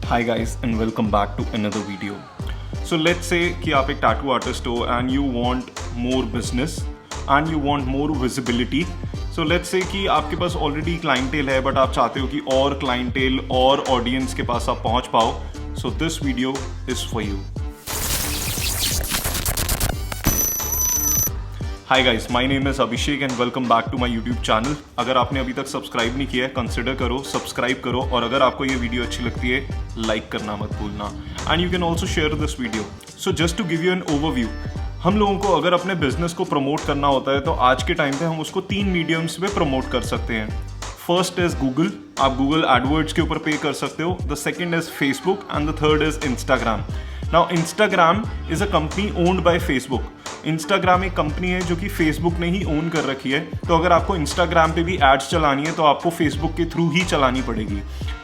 Hi guys and welcome back to another video. So let's say कि आप एक tattoo artist हो and you want more business and you want more visibility. So let's say कि आपके पास already clientele है but आप चाहते हो कि और clientele और audience के पास आप पहुंच पाओ. So this video is for you. Hi guys, my name is Abhishek and welcome back to my YouTube channel. अगर आपने अभी तक सब्सक्राइब नहीं किया है, कंसिडर करो, सब्सक्राइब करो और अगर आपको ये वीडियो अच्छी लगती है, लाइक करना मत भूलना. And you can also share this video. So just to give you an overview, हम लोगों को अगर अपने बिजनेस को प्रमोट करना होता है तो आज के टाइम पे हम उसको 3 मीडियम्स पे प्रमोट कर सकते हैं. फर्स्ट इज गूगल, आप गूगल एडवर्ड्स के ऊपर पे कर सकते हो. The second is Facebook and the third is Instagram. Now Instagram is a company owned by Facebook. Instagram एक कंपनी है जो कि फेसबुक ने ही ओन कर रखी है. तो अगर आपको इंस्टाग्राम पे भी एड्स चलानी है तो आपको फेसबुक के थ्रू ही चलानी पड़ेगी.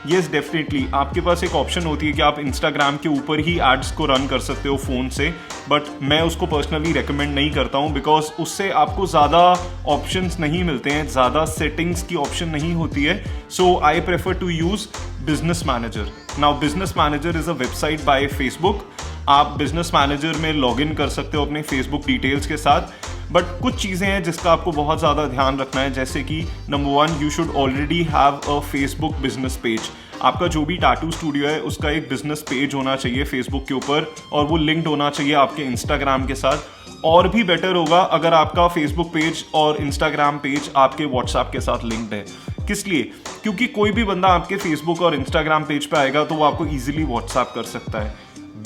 येस डेफिनेटली आपके पास एक ऑप्शन होती है कि आप इंस्टाग्राम के ऊपर ही एड्स को रन कर सकते हो फ़ोन से, बट मैं उसको पर्सनली रेकमेंड नहीं करता हूँ बिकॉज उससे आपको ज़्यादा ऑप्शंस नहीं मिलते हैं, ज़्यादा सेटिंग्स की ऑप्शन नहीं होती है. So I prefer to use business manager. Now business manager is a website by Facebook. आप बिजनेस मैनेजर में लॉगिन कर सकते हो अपने फेसबुक डिटेल्स के साथ. बट कुछ चीज़ें हैं जिसका आपको बहुत ज़्यादा ध्यान रखना है, जैसे कि number 1 you should already have a Facebook business page. आपका जो भी टैटू स्टूडियो है उसका एक बिजनेस पेज होना चाहिए फेसबुक के ऊपर और वो लिंक्ड होना चाहिए आपके इंस्टाग्राम के साथ. और भी बेटर होगा अगर आपका फेसबुक पेज और इंस्टाग्राम पेज आपके व्हाट्सएप के साथ लिंक्ड है. किस लिए? क्योंकि कोई भी बंदा आपके फेसबुक और इंस्टाग्राम पेज पे आएगा तो वो आपको ईजिली व्हाट्सएप कर सकता है.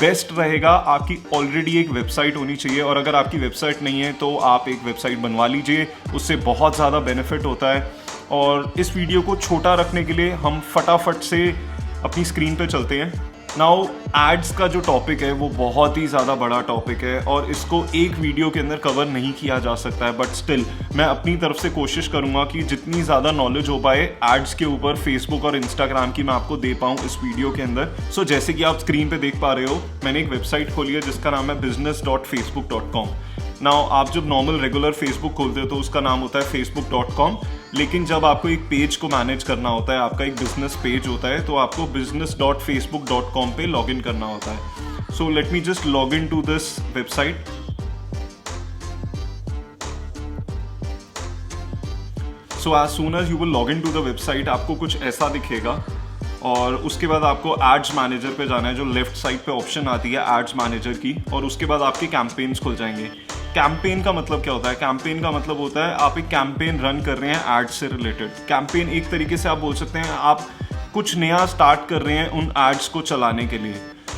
बेस्ट रहेगा आपकी ऑलरेडी एक वेबसाइट होनी चाहिए और अगर आपकी वेबसाइट नहीं है तो आप एक वेबसाइट बनवा लीजिए, उससे बहुत ज़्यादा बेनिफिट होता है. और इस वीडियो को छोटा रखने के लिए हम फटाफट से अपनी स्क्रीन पे चलते हैं. नाउ एड्स का जो टॉपिक है वो बहुत ही ज़्यादा बड़ा टॉपिक है और इसको एक वीडियो के अंदर कवर नहीं किया जा सकता है, बट स्टिल मैं अपनी तरफ से कोशिश करूँगा कि जितनी ज़्यादा नॉलेज हो पाए एड्स के ऊपर फेसबुक और इंस्टाग्राम की मैं आपको दे पाऊँ इस वीडियो के अंदर. सो जैसे कि आप स्क्रीन पे देख पा रहे हो, मैंने एक वेबसाइट खोली है जिसका नाम है business.facebook.com. नाउ आप जब नॉर्मल रेगुलर फेसबुक खोलते हो तो उसका नाम होता है facebook.com, लेकिन जब आपको एक पेज को मैनेज करना होता है, आपका एक बिजनेस पेज होता है, तो आपको business.facebook.com पे लॉगिन करना होता है. So let me just log in to this website. So as soon as you will log in to the website आपको कुछ ऐसा दिखेगा और उसके बाद आपको एड्स मैनेजर पे जाना है. जो लेफ्ट साइड पे ऑप्शन आती है एड्स मैनेजर की, और उसके बाद आपके कैंपेन्स खुल जाएंगे. कैंपेन का मतलब क्या होता है? कैंपेन का मतलब होता है आप एक कैंपेन रन कर रहे हैं एड्स से रिलेटेड. कैंपेन एक तरीके से आप बोल सकते हैं आप कुछ नया स्टार्ट कर रहे हैं उन एड्स को चलाने के लिए.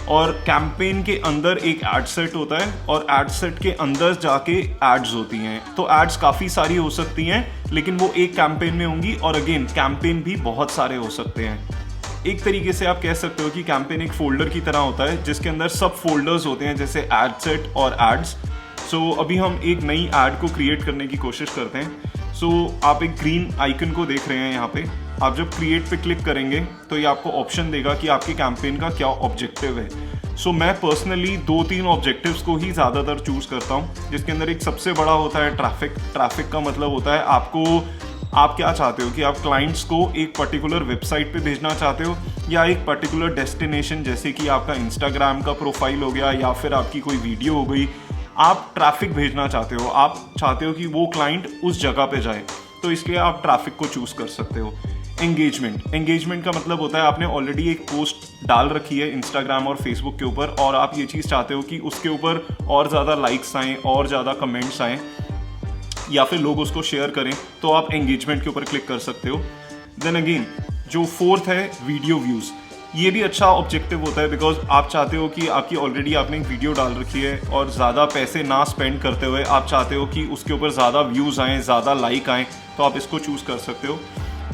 और कैंपेन के अंदर एक एड सेट होता है और एड सेट के अंदर जाके एड्स होती हैं. तो एड्स काफ़ी सारी हो सकती हैं लेकिन वो एक कैंपेन में होंगी. और अगेन कैंपेन भी बहुत सारे हो सकते हैं. एक तरीके से आप कह सकते हो कि कैंपेन एक फोल्डर की तरह होता है जिसके अंदर सब फोल्डर्स होते हैं, जैसे एड सेट और एड्स. सो अभी हम एक नई एड को क्रिएट करने की कोशिश करते हैं. सो आप एक ग्रीन आइकन को देख रहे हैं यहाँ पे. आप जब क्रिएट पे क्लिक करेंगे तो ये आपको ऑप्शन देगा कि आपके कैंपेन का क्या ऑब्जेक्टिव है. सो मैं पर्सनली 2-3 ऑब्जेक्टिव्स को ही ज़्यादातर चूज़ करता हूँ, जिसके अंदर एक सबसे बड़ा होता है ट्रैफिक. ट्रैफिक का मतलब होता है आप क्या चाहते हो कि आप क्लाइंट्स को एक पर्टिकुलर वेबसाइट पे भेजना चाहते हो या एक पर्टिकुलर डेस्टिनेशन, जैसे कि आपका इंस्टाग्राम का प्रोफाइल हो गया या फिर आपकी कोई वीडियो हो गई. आप ट्रैफिक भेजना चाहते हो, आप चाहते हो कि वो क्लाइंट उस जगह पे जाए, तो इसलिए आप ट्रैफिक को चूज़ कर सकते हो. एंगेजमेंट का मतलब होता है आपने ऑलरेडी एक पोस्ट डाल रखी है इंस्टाग्राम और फेसबुक के ऊपर और आप ये चीज़ चाहते हो कि उसके ऊपर और ज़्यादा लाइक्स आएँ और ज़्यादा कमेंट्स आएँ या फिर लोग उसको शेयर करें, तो आप एंगेजमेंट के ऊपर क्लिक कर सकते हो. देन अगेन जो फोर्थ है वीडियो व्यूज़. ये भी अच्छा ऑब्जेक्टिव होता है बिकॉज आप चाहते हो कि आपकी ऑलरेडी आपने एक वीडियो डाल रखी है और ज़्यादा पैसे ना स्पेंड करते हुए आप चाहते हो कि उसके ऊपर ज़्यादा व्यूज़ आएँ, ज़्यादा लाइक आएँ, तो आप इसको चूज़ कर सकते हो.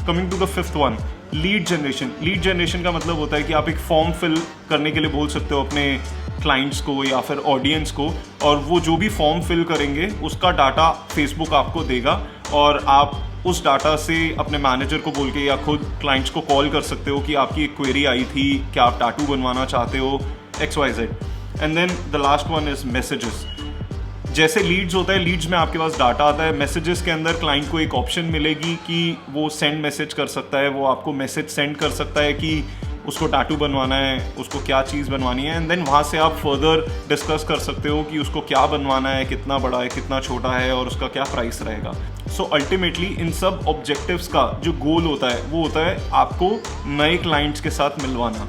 Coming to the fifth one, lead generation. Lead generation का मतलब होता है कि आप एक फॉर्म फिल करने के लिए बोल सकते हो अपने क्लाइंट्स को या फिर ऑडियंस को, और वो जो भी फॉर्म फिल करेंगे उसका डाटा फेसबुक आपको देगा और आप उस डाटा से अपने मैनेजर को बोल के या खुद क्लाइंट्स को कॉल कर सकते हो कि आपकी एक क्वेरी आई थी, क्या आप टैटू बनवाना चाहते हो, XYZ. And then the last one is messages. जैसे लीड्स होता है, लीड्स में आपके पास डाटा आता है, मैसेजेस के अंदर क्लाइंट को एक ऑप्शन मिलेगी कि वो सेंड मैसेज कर सकता है, वो आपको मैसेज सेंड कर सकता है कि उसको टैटू बनवाना है, उसको क्या चीज़ बनवानी है, एंड देन वहाँ से आप फर्दर डिस्कस कर सकते हो कि उसको क्या बनवाना है, कितना बड़ा है, कितना छोटा है और उसका क्या प्राइस रहेगा। सो अल्टीमेटली इन सब ऑब्जेक्टिव्स का जो गोल होता है वो होता है आपको नए क्लाइंट्स के साथ मिलवाना।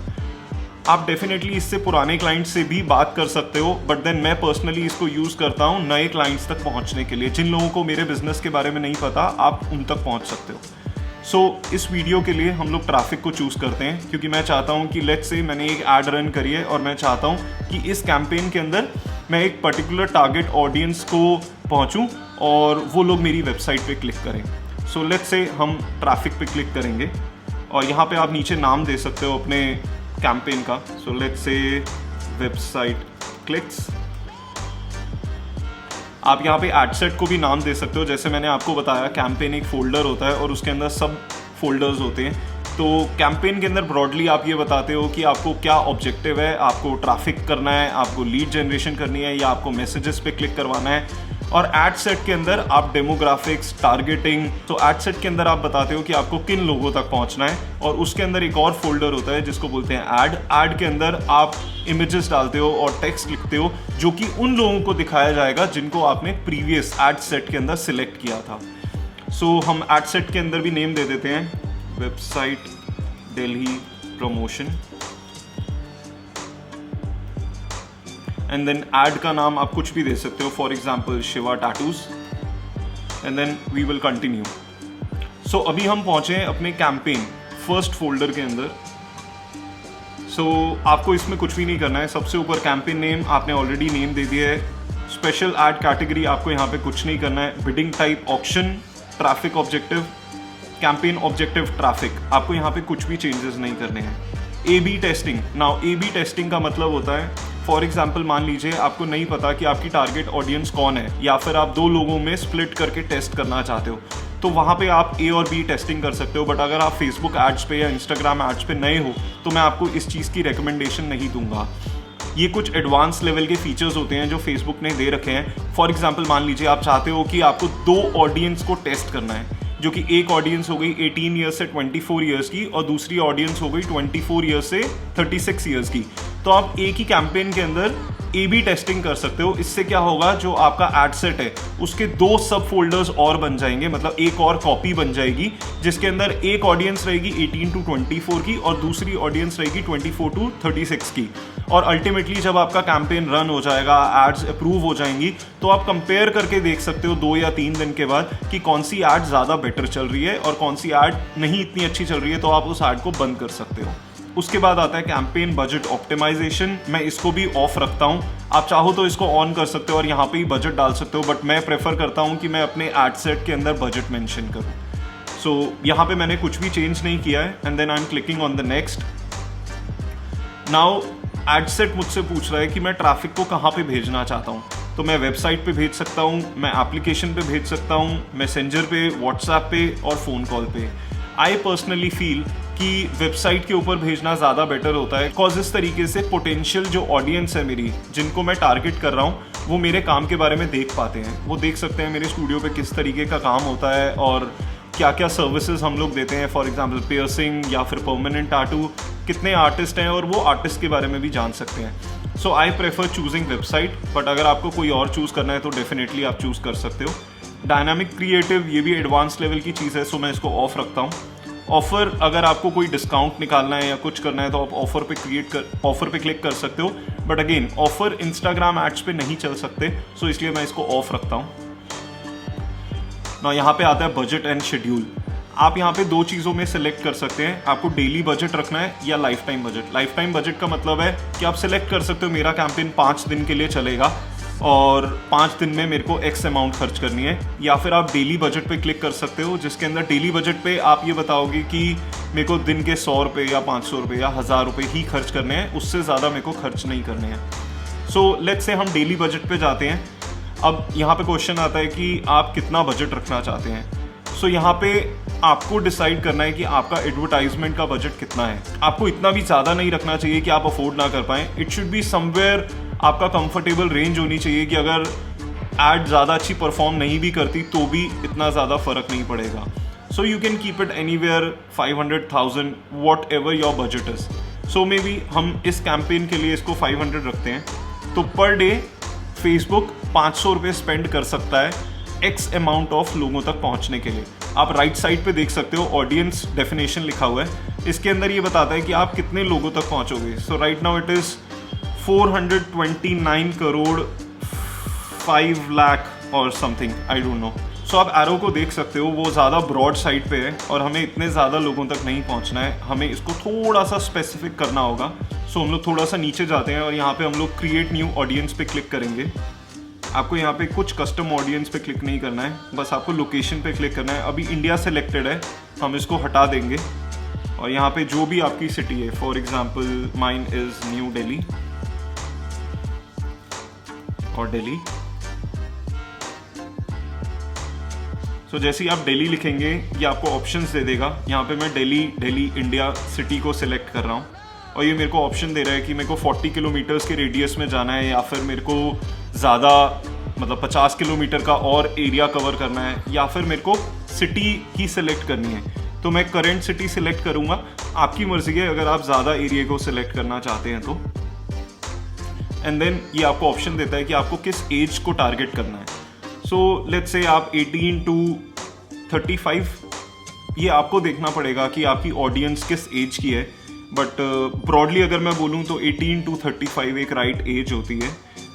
आप डेफिनेटली इससे पुराने क्लाइंट्स से भी बात कर सकते हो, बट देन मैं पर्सनली इसको यूज़ करता हूँ नए क्लाइंट्स तक पहुँचने के लिए। जिन लोगों को मेरे बिजनेस के बारे में नहीं पता, आप उन तक पहुँच सकते हो। सो इस वीडियो के लिए हम लोग ट्रैफिक को चूज़ करते हैं, क्योंकि मैं चाहता हूँ कि लेट्स से मैंने एक ऐड रन करी है और मैं चाहता हूँ कि इस कैंपेन के अंदर मैं एक पर्टिकुलर टारगेट ऑडियंस को पहुँचूँ और वो लोग मेरी वेबसाइट पे क्लिक करें। सो लेट्स से हम ट्रैफिक पे क्लिक करेंगे और यहाँ पे आप नीचे नाम दे सकते हो अपने कैंपेन का। So let's say website clicks. आप यहाँ पे एड सेट को भी नाम दे सकते हो। जैसे मैंने आपको बताया, कैंपेन एक फोल्डर होता है और उसके अंदर सब फोल्डर्स होते हैं। तो कैंपेन के अंदर ब्रॉडली आप ये बताते हो कि आपको क्या ऑब्जेक्टिव है, आपको ट्रैफिक करना है, आपको लीड जनरेशन करनी है या आपको मैसेजेस पे क्लिक करवाना है। और एड सेट के अंदर आप डेमोग्राफिक्स, टारगेटिंग, तो एड सेट के अंदर आप बताते हो कि आपको किन लोगों तक पहुंचना है। और उसके अंदर एक और फोल्डर होता है जिसको बोलते हैं ऐड। ऐड के अंदर आप इमेजेस डालते हो और टेक्स्ट लिखते हो जो कि उन लोगों को दिखाया जाएगा जिनको आपने प्रीवियस एड सेट के अंदर सिलेक्ट किया था। सो हम एड सेट के अंदर भी नेम दे देते हैं, website Delhi promotion, and then ad का नाम आप कुछ भी दे सकते हो, for example Shiva tattoos, and then we will continue. So अभी हम पहुंचे हैं अपने कैंपेन फर्स्ट फोल्डर के अंदर। सो आपको इसमें कुछ भी नहीं करना है। सबसे ऊपर कैंपेन नेम आपने ऑलरेडी नेम दे दिया है। स्पेशल ऐड कैटेगरी आपको यहाँ पे कुछ नहीं करना है। Bidding type auction, traffic objective, campaign objective traffic, आपको यहाँ पे कुछ भी चेंजेस नहीं करने हैं। A B testing. Now A B testing का मतलब होता है, फॉर एग्जाम्पल मान लीजिए आपको नहीं पता कि आपकी टारगेट ऑडियंस कौन है, या फिर आप दो लोगों में स्प्लिट करके टेस्ट करना चाहते हो, तो वहाँ पे आप ए और बी टेस्टिंग कर सकते हो। बट अगर आप फेसबुक एड्स पे या इंस्टाग्राम एड्स पे नए हो तो मैं आपको इस चीज़ की रिकमेंडेशन नहीं दूंगा। ये कुछ एडवांस लेवल के फीचर्स होते हैं जो फेसबुक ने दे रखे हैं। फॉर एग्जाम्पल मान लीजिए आप चाहते हो कि आपको दो ऑडियंस को टेस्ट करना है, जो कि एक ऑडियंस हो गई 18 ईयर्स से 24 ईयर्स की और दूसरी ऑडियंस हो गई 24 ईयर्स से 36 ईयर्स की। तो आप एक ही कैंपेन के अंदर ए बी टेस्टिंग कर सकते हो। इससे क्या होगा, जो आपका एड सेट है उसके दो सब फोल्डर्स और बन जाएंगे, मतलब एक और कॉपी बन जाएगी जिसके अंदर एक ऑडियंस रहेगी 18 to 24 की और दूसरी ऑडियंस रहेगी 24 to 36 की। और अल्टीमेटली जब आपका कैंपेन रन हो जाएगा, एड्स अप्रूव हो जाएंगी, तो आप कंपेयर करके देख सकते हो 2 या 3 दिन के बाद कि कौन सी ऐड ज़्यादा बेटर चल रही है और कौन सी ऐड नहीं इतनी अच्छी चल रही है, तो आप उस ऐड को बंद कर सकते हो। उसके बाद आता है कैंपेन बजट ऑप्टिमाइजेशन। मैं इसको भी ऑफ रखता हूँ। आप चाहो तो इसको ऑन कर सकते हो और यहाँ पे ही बजट डाल सकते हो, बट मैं प्रेफर करता हूँ कि मैं अपने एड सेट के अंदर बजट मेंशन करूँ। सो यहाँ पे मैंने कुछ भी चेंज नहीं किया है, and then I am clicking on the next. Now ad set मुझसे पूछ रहा है कि मैं ट्रैफिक को कहाँ पे भेजना चाहता हूँ। तो मैं वेबसाइट पे भेज सकता हूँ, मैं एप्लीकेशन पे भेज सकता हूँ, मैसेंजर पे, व्हाट्सएप पे और फ़ोन कॉल पे। आई पर्सनली फील कि वेबसाइट के ऊपर भेजना ज़्यादा बेटर होता है, बिकॉज इस तरीके से पोटेंशियल जो ऑडियंस है मेरी, जिनको मैं टारगेट कर रहा हूँ, वो मेरे काम के बारे में देख पाते हैं। वो देख सकते हैं मेरे स्टूडियो पे किस तरीके का काम होता है और क्या क्या सर्विसेज हम लोग देते हैं। फॉर एग्जांपल पियर्सिंग या फिर परमानेंट टैटू, कितने आर्टिस्ट हैं, और वो आर्टिस्ट के बारे में भी जान सकते हैं। So I prefer choosing website, but अगर आपको कोई और चूज़ करना है तो डेफिनेटली आप चूज़ कर सकते हो। डायनामिक क्रिएटिव, ये भी एडवांस लेवल की चीज़ है, सो मैं इसको ऑफ रखता हूँ। ऑफ़र, अगर आपको कोई डिस्काउंट निकालना है या कुछ करना है तो आप ऑफ़र पे क्लिक कर सकते हो, but again offer Instagram ads पे नहीं चल सकते, सो इसलिए मैं इसको ऑफ रखता हूँ ना। यहाँ पे आता है बजट एंड शेड्यूल। आप यहाँ पे दो चीज़ों में सिलेक्ट कर सकते हैं, आपको डेली बजट रखना है या life time budget. Life time budget का मतलब है कि आप सिलेक्ट कर सकते हो मेरा कैंपेन 5 दिन के लिए चलेगा और 5 दिन में मेरे को एक्स अमाउंट खर्च करनी है, या फिर आप डेली बजट पे क्लिक कर सकते हो, जिसके अंदर डेली बजट पे आप ये बताओगे कि मेरे को दिन के 100 रुपये या 500 रुपये या 1000 रुपये ही खर्च करने हैं, उससे ज़्यादा मेरे को खर्च नहीं करने हैं। सो लेट्स से हम डेली बजट पे जाते हैं। अब यहाँ पे क्वेश्चन आता है कि आप कितना बजट रखना चाहते हैं। सो यहाँ पे आपको डिसाइड करना है कि आपका एडवर्टाइजमेंट का बजट कितना है। आपको इतना भी ज़्यादा नहीं रखना चाहिए कि आप अफोर्ड ना कर पाएँ। इट शुड बी समवेयर, आपका कंफर्टेबल रेंज होनी चाहिए कि अगर ऐड ज़्यादा अच्छी परफॉर्म नहीं भी करती तो भी इतना ज़्यादा फ़र्क नहीं पड़ेगा। So you can keep it anywhere 500,000, whatever your budget is. So maybe हम इस कैंपेन के लिए इसको 500 रखते हैं, तो पर डे फेसबुक 500 रुपये स्पेंड कर सकता है एक्स अमाउंट ऑफ लोगों तक पहुंचने के लिए। आप राइट साइड पे देख सकते हो ऑडियंस डेफिनेशन लिखा हुआ है, इसके अंदर ये बताता है कि आप कितने लोगों तक पहुंचोगे। So right now it is 429 crore 5 lakh और something, I don't know. So आप एरो को देख सकते हो, वो ज़्यादा ब्रॉड साइड पे है और हमें इतने ज़्यादा लोगों तक नहीं पहुंचना है, हमें इसको थोड़ा सा स्पेसिफिक करना होगा। सो हम लोग थोड़ा सा नीचे जाते हैं और यहाँ पे हम लोग क्रिएट न्यू ऑडियंस पे क्लिक करेंगे। आपको यहाँ पे कुछ कस्टम ऑडियंस पे क्लिक नहीं करना है, बस आपको लोकेशन पे क्लिक करना है। अभी इंडिया सेलेक्टेड है, हम इसको हटा देंगे और यहाँ पे जो भी आपकी सिटी है, for example mine is new Delhi और दिल्ली। सो जैसे ही आप दिल्ली लिखेंगे ये आपको ऑप्शंस दे देगा। यहाँ पे मैं दिल्ली इंडिया सिटी को सिलेक्ट कर रहा हूँ और ये मेरे को ऑप्शन दे रहा है कि मेरे को 40 किलोमीटर्स के रेडियस में जाना है या फिर मेरे को ज़्यादा मतलब 50 किलोमीटर का और एरिया कवर करना है या फिर मेरे को सिटी ही सिलेक्ट करनी है। तो मैं करंट सिटी सिलेक्ट करूँगा, आपकी मर्जी है अगर आप ज़्यादा एरिया को सिलेक्ट करना चाहते हैं तो। एंड देन ये आपको ऑप्शन देता है कि आपको किस एज को टारगेट करना है। सो लेट्स से आप 18 to 35, ये आपको देखना पड़ेगा कि आपकी ऑडियंस किस एज की है, बट ब्रॉडली अगर मैं बोलूँ तो 18 to 35 एक राइट एज होती है।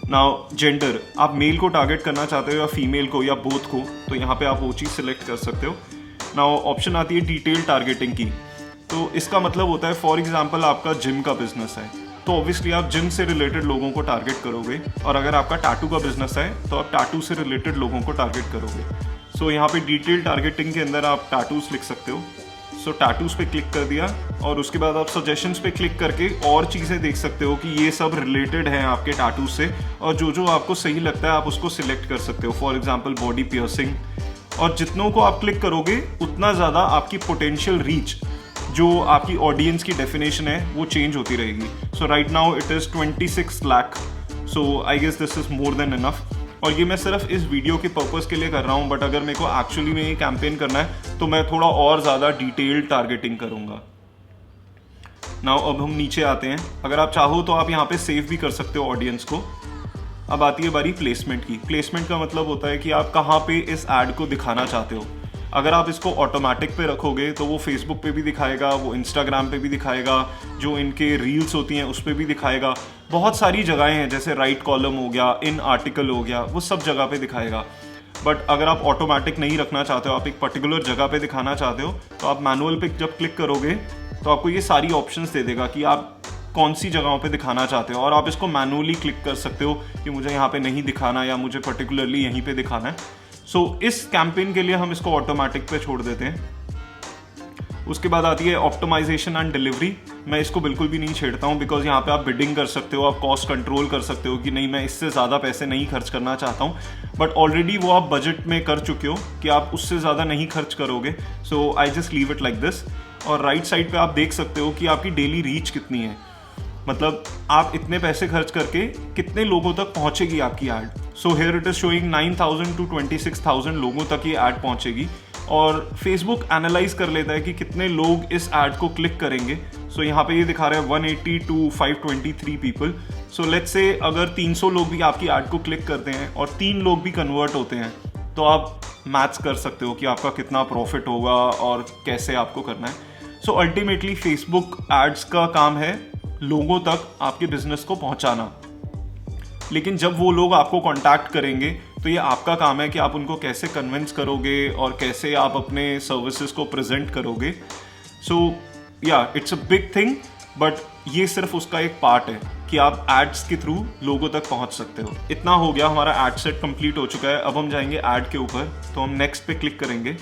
नाउ जेंडर, आप मेल को टारगेट करना चाहते हो या फीमेल को या बोथ को, तो यहाँ पे आप वो चीज़ सेलेक्ट कर सकते हो। नाउ ऑप्शन आती है डिटेल टारगेटिंग की, तो इसका मतलब होता है फॉर एग्जांपल आपका जिम का बिजनेस है तो ऑब्वियसली आप जिम से रिलेटेड लोगों को टारगेट करोगे, और अगर आपका टैटू का बिजनेस है तो आप टैटू से रिलेटेड लोगों को टारगेट करोगे। सो यहाँ पे डिटेल टारगेटिंग के अंदर आप टैटूज लिख सकते हो। सो टैटूज पे क्लिक कर दिया और उसके बाद आप सजेशंस पे क्लिक करके और चीज़ें देख सकते हो कि ये सब रिलेटेड हैं आपके टैटूज से, और जो जो आपको सही लगता है आप उसको सिलेक्ट कर सकते हो। फॉर एग्जाम्पल बॉडी पियर्सिंग, और जितनों को आप क्लिक करोगे उतना ज़्यादा आपकी पोटेंशियल रीच, जो आपकी ऑडियंस की डेफिनेशन है, वो चेंज होती रहेगी। So right now it is 26 lakh, so I guess this is more than enough. और ये मैं सिर्फ इस वीडियो के पर्पज़ के लिए कर रहा हूँ, बट अगर मेरे को एक्चुअली में ये कैंपेन करना है तो मैं थोड़ा और ज़्यादा डिटेल्ड टारगेटिंग करूँगा। नाउ अब हम नीचे आते हैं, अगर आप चाहो तो आप यहाँ पे सेव भी कर सकते हो ऑडियंस को। अब आती है बारी प्लेसमेंट की। प्लेसमेंट का मतलब होता है कि आप कहाँ पे इस ऐड को दिखाना चाहते हो। अगर आप इसको ऑटोमेटिक पे रखोगे तो वो फेसबुक पे भी दिखाएगा, वो इंस्टाग्राम पे भी दिखाएगा, जो इनके रील्स होती हैं उस पर भी दिखाएगा, बहुत सारी जगहें हैं जैसे राइट कॉलम हो गया, इन आर्टिकल हो गया, वो सब जगह पे दिखाएगा। बट अगर आप ऑटोमेटिक नहीं रखना चाहते हो, आप एक पर्टिकुलर जगह पे दिखाना चाहते हो, तो आप मैनुअल पे जब क्लिक करोगे तो आपको ये सारी ऑप्शंस दे देगा कि आप कौन सी जगहों पे दिखाना चाहते हो, और आप इसको मैनुअली क्लिक कर सकते हो कि मुझे यहाँ पे नहीं दिखाना या मुझे पर्टिकुलरली यहीं पे दिखाना है। सो इस कैंपेन के लिए हम इसको ऑटोमेटिक पे छोड़ देते हैं। उसके बाद आती है ऑप्टिमाइजेशन एंड डिलीवरी। मैं इसको बिल्कुल भी नहीं छेड़ता हूँ, बिकॉज यहाँ पे आप बिडिंग कर सकते हो, आप कॉस्ट कंट्रोल कर सकते हो कि नहीं मैं इससे ज़्यादा पैसे नहीं खर्च करना चाहता हूँ, बट ऑलरेडी वो आप बजट में कर चुके हो कि आप उससे ज़्यादा नहीं खर्च करोगे। So I just leave it like this. और राइट साइड पे आप देख सकते हो कि आपकी डेली रीच कितनी है, मतलब आप इतने पैसे खर्च करके कितने लोगों तक पहुंचेगी आपकी add. So here it is showing 9,000 to 26,000 लोगों तक ये ऐड पहुंचेगी, और फेसबुक एनालाइज कर लेता है कि कितने लोग इस ऐड को क्लिक करेंगे। सो यहाँ पे ये दिखा रहा है 180 to 523 people. So let's say अगर 300 लोग भी आपकी ऐड को क्लिक करते हैं और 3 लोग भी कन्वर्ट होते हैं, तो आप मैथ्स कर सकते हो कि आपका कितना प्रॉफिट होगा और कैसे आपको करना है। सो अल्टीमेटली फेसबुक एड्स का काम है लोगों तक आपके बिजनेस को पहुंचाना, लेकिन जब वो लोग आपको कांटेक्ट करेंगे तो ये आपका काम है कि आप उनको कैसे कन्विंस करोगे और कैसे आप अपने सर्विसेज को प्रेजेंट करोगे। सो या it's a big thing, but ये सिर्फ उसका एक पार्ट है कि आप एड्स के थ्रू लोगों तक पहुंच सकते हो। इतना हो गया, हमारा एड सेट कंप्लीट हो चुका है। अब हम जाएंगे ऐड के ऊपर, तो हम नेक्स्ट पे क्लिक करेंगे।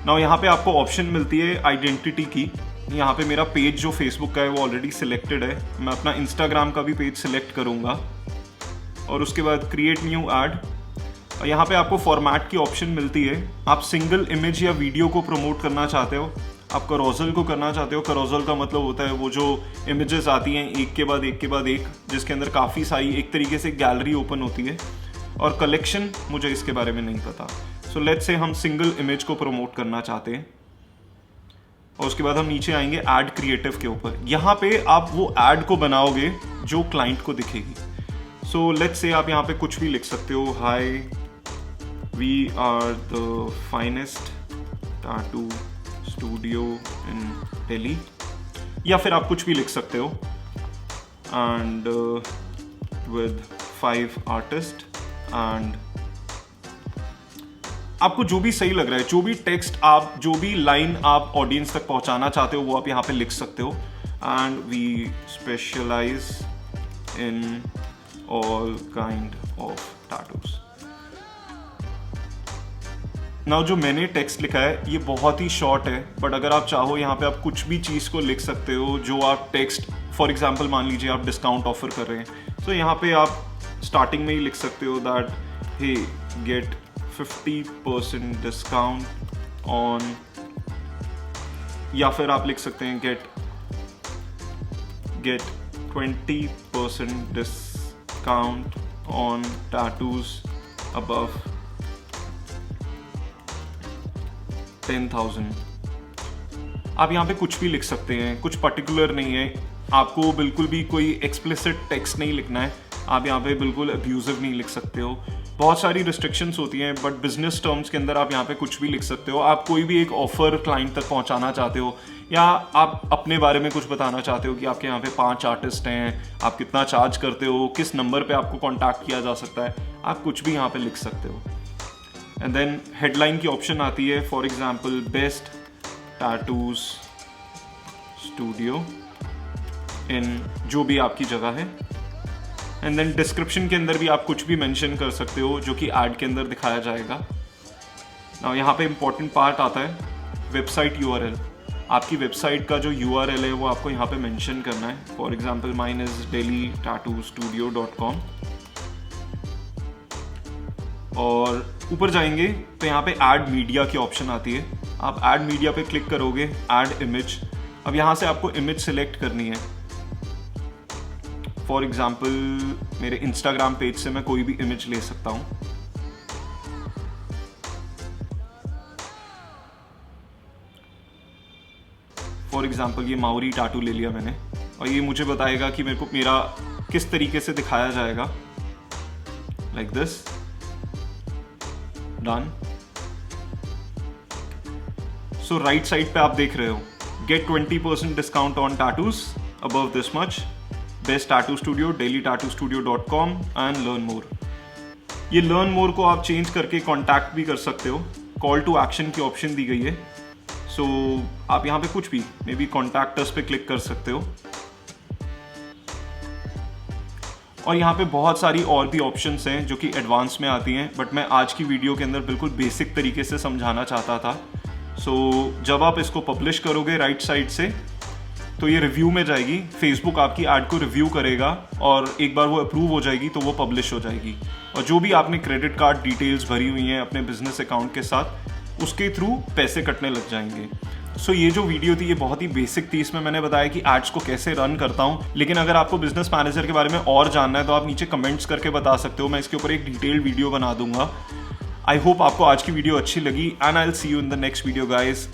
नाउ यहाँ पे आपको ऑप्शन मिलती है आइडेंटिटी की। यहाँ पे मेरा पेज जो फेसबुक का है वो ऑलरेडी सिलेक्टेड है, मैं अपना इंस्टाग्राम का भी पेज सिलेक्ट करूँगा, और उसके बाद क्रिएट न्यू ऐड। यहाँ पे आपको फॉर्मेट की ऑप्शन मिलती है। आप सिंगल इमेज या वीडियो को प्रमोट करना चाहते हो, आप कैरोसेल को करना चाहते हो। कैरोसेल का मतलब होता है वो जो इमेजेस आती हैं एक के बाद एक के बाद एक, जिसके अंदर काफ़ी सारी एक तरीके से गैलरी ओपन होती है। और कलेक्शन मुझे इसके बारे में नहीं पता। सो लेट्स से हम सिंगल इमेज को प्रमोट करना चाहते हैं, और उसके बाद हम नीचे आएंगे ऐड क्रिएटिव के ऊपर। यहाँ पे आप वो ऐड को बनाओगे जो क्लाइंट को दिखेगी। सो लेट्स से आप यहाँ पे कुछ भी लिख सकते हो, hi we are the finest tattoo studio in Delhi, या फिर आप कुछ भी लिख सकते हो, एंड विद 5 आर्टिस्ट, एंड आपको जो भी सही लग रहा है, जो भी टेक्स्ट आप, जो भी लाइन आप ऑडियंस तक पहुंचाना चाहते हो वो आप यहाँ पे लिख सकते हो। And we specialize in all kind of tattoos. Now जो मैंने टेक्स्ट लिखा है ये बहुत ही शॉर्ट है, बट अगर आप चाहो यहाँ पे आप कुछ भी चीज़ को लिख सकते हो जो आप टेक्स्ट, फॉर एग्जाम्पल मान लीजिए आप डिस्काउंट ऑफर कर रहे हैं, तो यहाँ पे आप स्टार्टिंग में ही लिख सकते हो that hey get 50% discount on, या फिर आप लिख सकते हैं get 20% discount on tattoos above 10,000। आप यहाँ पे कुछ भी लिख सकते हैं, कुछ पर्टिकुलर नहीं है, आपको बिल्कुल भी कोई एक्सप्लिसिट टेक्स्ट नहीं लिखना है, आप यहाँ पे बिल्कुल अब्यूजिव नहीं लिख सकते हो। बहुत सारी रिस्ट्रिक्शंस होती हैं, बट बिजनेस टर्म्स के अंदर आप यहाँ पे कुछ भी लिख सकते हो। आप कोई भी एक ऑफर क्लाइंट तक पहुँचाना चाहते हो, या आप अपने बारे में कुछ बताना चाहते हो कि आपके यहाँ पे 5 आर्टिस्ट हैं, आप कितना चार्ज करते हो, किस नंबर पे आपको कॉन्टैक्ट किया जा सकता है, आप कुछ भी यहाँ पे लिख सकते हो। एंड देन हेडलाइन की ऑप्शन आती है, for example best tattoos studio in जो भी आपकी जगह है। एंड देन डिस्क्रिप्शन के अंदर भी आप कुछ भी मेंशन कर सकते हो जो कि ऐड के अंदर दिखाया जाएगा। नाउ यहाँ पे इंपॉर्टेंट पार्ट आता है वेबसाइट URL। आपकी वेबसाइट का जो URL है वो आपको यहाँ पे मेंशन करना है। For example mine is delhi-tattoostudio.com, और ऊपर जाएंगे तो यहाँ पे ऐड मीडिया की ऑप्शन आती है। आप ऐड मीडिया पे क्लिक करोगे, ऐड इमेज। अब यहाँ से आपको इमेज सिलेक्ट करनी है। फॉर एग्जाम्पल मेरे इंस्टाग्राम पेज से मैं कोई भी इमेज ले सकता हूँ। फॉर एग्जाम्पल ये माउरी टैटू ले लिया मैंने, और ये मुझे बताएगा कि मेरे को मेरा किस तरीके से दिखाया जाएगा, like this. Done. So right side पे आप देख रहे हो get 20% discount on tattoos above this much, best tattoo studio delhi-tattoostudio.com and learn more. ये लर्न मोर को आप चेंज करके कॉन्टैक्ट भी कर सकते हो। कॉल टू एक्शन की ऑप्शन दी गई है, सो आप यहाँ पे कुछ भी मे बी कॉन्टैक्ट अस पे क्लिक कर सकते हो। और यहाँ पे बहुत सारी और भी ऑप्शंस हैं जो कि एडवांस में आती हैं, बट मैं आज की वीडियो के अंदर बिल्कुल बेसिक तरीके से समझाना चाहता था। सो जब आप इसको पब्लिश करोगे राइट साइड से, तो ये रिव्यू में जाएगी, फेसबुक आपकी ऐड को रिव्यू करेगा, और एक बार वो अप्रूव हो जाएगी तो वो पब्लिश हो जाएगी। और जो भी आपने क्रेडिट कार्ड डिटेल्स भरी हुई हैं अपने बिजनेस अकाउंट के साथ, उसके थ्रू पैसे कटने लग जाएंगे। सो ये जो वीडियो थी ये बहुत ही बेसिक थी। इसमें मैंने बताया कि एड्स को कैसे रन करता हूँ, लेकिन अगर आपको बिजनेस मैनेजर के बारे में और जानना है तो आप नीचे कमेंट्स करके बता सकते हो। मैं इसके ऊपर एक डिटेल्ड वीडियो बना दूंगा। आई होप आपको आज की वीडियो अच्छी लगी, and I will see you in the next video guys.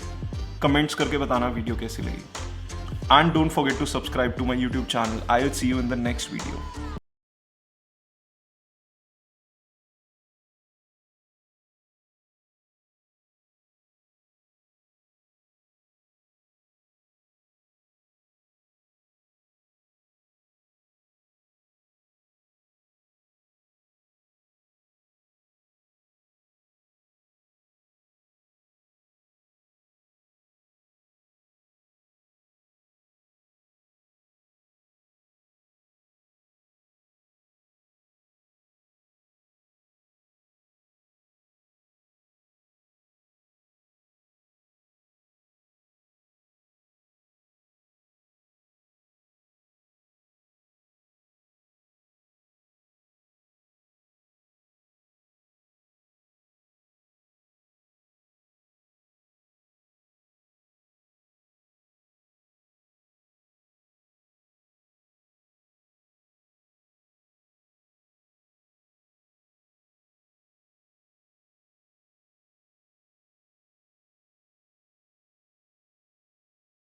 Comments करके बताना वीडियो कैसी लगी, and don't forget to subscribe to my YouTube channel. I will see you in the next video.